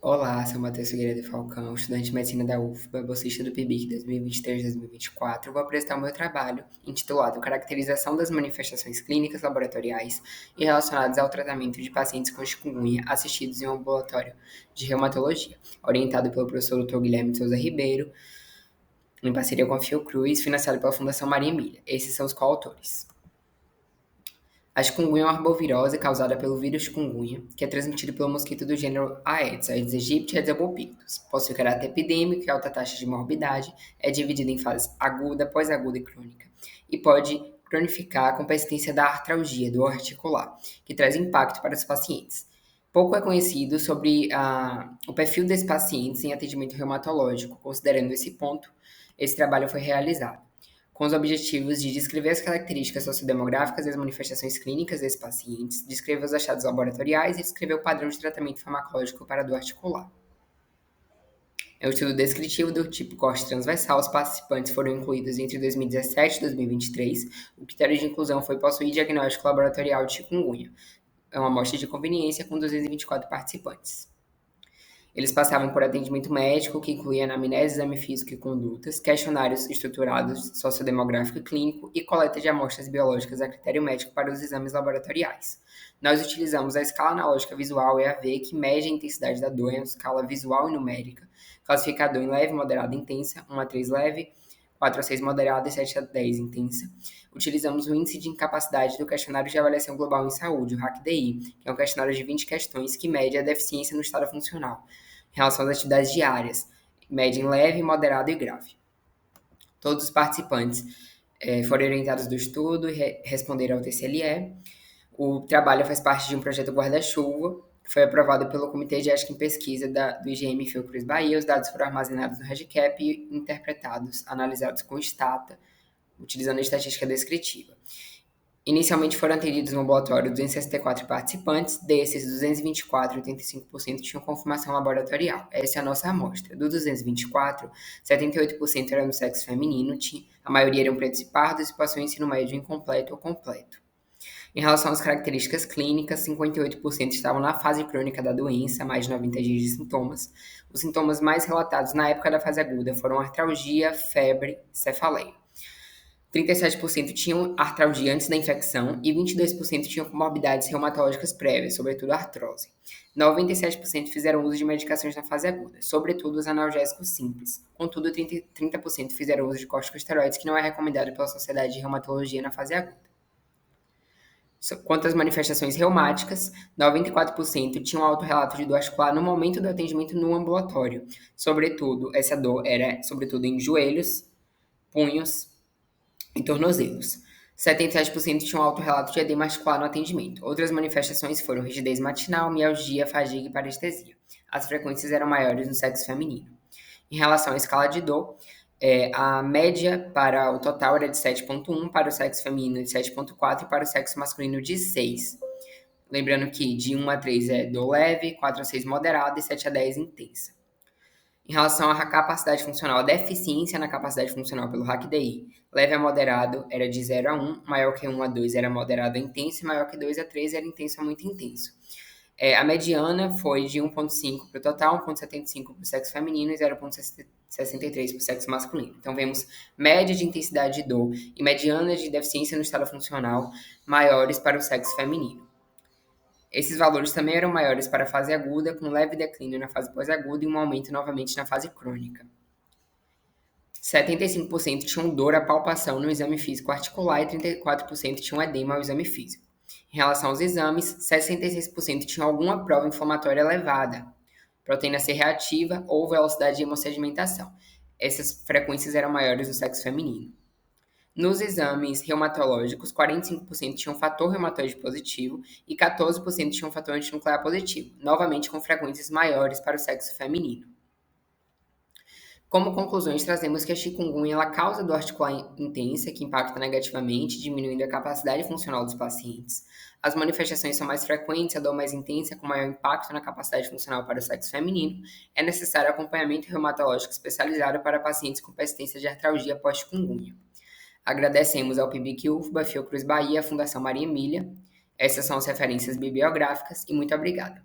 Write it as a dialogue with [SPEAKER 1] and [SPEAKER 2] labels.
[SPEAKER 1] Olá, sou Matheus Figueiredo Falcão, estudante de medicina da UFBA, bolsista do PIBIC 2023-2024. Vou apresentar o meu trabalho, intitulado Caracterização das manifestações clínicas laboratoriais e relacionadas ao tratamento de pacientes com chikungunya assistidos em um ambulatório de reumatologia, orientado pelo professor Dr. Guilherme de Souza Ribeiro, em parceria com a Fiocruz, financiado pela Fundação Maria Emília. Esses são os coautores. A chikungunya é uma arbovirose causada pelo vírus chikungunya, que é transmitido pelo mosquito do gênero Aedes aegypti e Aedes albopictus. Possui caráter epidêmico e alta taxa de morbidade, é dividida em fases aguda, pós-aguda e crônica, e pode cronificar com persistência da artralgia, do articular, que traz impacto para os pacientes. Pouco é conhecido sobre o perfil desses pacientes em atendimento reumatológico. Considerando esse ponto, esse trabalho foi realizado com os objetivos de descrever as características sociodemográficas e as manifestações clínicas desses pacientes, descrever os achados laboratoriais e descrever o padrão de tratamento farmacológico para a dor articular. É um estudo descritivo do tipo corte transversal. Os participantes foram incluídos entre 2017 e 2023. O critério de inclusão foi possuir diagnóstico laboratorial de chikungunya. É uma amostra de conveniência com 224 participantes. Eles passavam por atendimento médico, que incluía anamnese, exame físico e condutas, questionários estruturados, sociodemográfico e clínico e coleta de amostras biológicas a critério médico para os exames laboratoriais. Nós utilizamos a escala analógica visual EAV, que mede a intensidade da dor em escala visual e numérica, classificador em leve, moderada e intensa, 1 a 3 leve, 4 a 6 moderada e 7 a 10 intensa. Utilizamos o índice de incapacidade do questionário de avaliação global em saúde, o RAC-DI, que é um questionário de 20 questões que mede a deficiência no estado funcional em relação às atividades diárias, mede em leve, moderado e grave. Todos os participantes foram orientados do estudo e responderam ao TCLE. O trabalho faz parte de um projeto guarda-chuva, que foi aprovado pelo Comitê de Ética em Pesquisa do IGM Fiocruz Bahia. Os dados foram armazenados no REDCap e interpretados, analisados com Stata, utilizando a estatística descritiva. Inicialmente foram atendidos no ambulatório 264 participantes. Desses, 224, 85%, tinham confirmação laboratorial. Essa é a nossa amostra. Dos 224, 78% eram do sexo feminino, a maioria eram pretos e pardos e possuíam ensino médio incompleto ou completo. Em relação às características clínicas, 58% estavam na fase crônica da doença, mais de 90 dias de sintomas. Os sintomas mais relatados na época da fase aguda foram artralgia, febre, cefaleia. 37% tinham artralgia antes da infecção e 22% tinham comorbidades reumatológicas prévias, sobretudo artrose. 97% fizeram uso de medicações na fase aguda, sobretudo os analgésicos simples. Contudo, 30% fizeram uso de corticosteroides, que não é recomendado pela Sociedade de Reumatologia na fase aguda. Quanto às manifestações reumáticas, 94% tinham autorrelato de dor articular no momento do atendimento no ambulatório. Sobretudo, essa dor era sobretudo em joelhos, punhos e tornozelos. 77% tinham autorrelato de edema articular no atendimento. Outras manifestações foram rigidez matinal, mialgia, fadiga e parestesia. As frequências eram maiores no sexo feminino. Em relação à escala de dor, a média para o total era de 7,1, para o sexo feminino de 7,4 e para o sexo masculino de 6. Lembrando que de 1 a 3 é dor leve, 4 a 6 moderada e 7 a 10 intensa. Em relação à capacidade funcional, a deficiência na capacidade funcional pelo RAC-DI, leve a moderado era de 0 a 1, maior que 1 a 2 era moderado a intenso e maior que 2 a 3 era intenso a muito intenso. A mediana foi de 1,5 para o total, 1,75 para o sexo feminino e 0,63 para o sexo masculino. Então, vemos média de intensidade de dor e mediana de deficiência no estado funcional maiores para o sexo feminino. Esses valores também eram maiores para a fase aguda, com leve declínio na fase pós-aguda e um aumento novamente na fase crônica. 75% tinham dor à palpação no exame físico articular e 34% tinham edema ao exame físico. Em relação aos exames, 66% tinham alguma prova inflamatória elevada, proteína C reativa ou velocidade de hemossedimentação. Essas frequências eram maiores no sexo feminino. Nos exames reumatológicos, 45% tinham fator reumatoide positivo e 14% tinham fator antinuclear positivo, novamente com frequências maiores para o sexo feminino. Como conclusões, trazemos que a chikungunya ela causa dor articular intensa, que impacta negativamente, diminuindo a capacidade funcional dos pacientes. As manifestações são mais frequentes, a dor mais intensa, com maior impacto na capacidade funcional para o sexo feminino. É necessário acompanhamento reumatológico especializado para pacientes com persistência de artralgia pós-chikungunya. Agradecemos ao PIBIC UFBA, Fiocruz Bahia, Fundação Maria Emília. Essas são as referências bibliográficas e muito obrigada.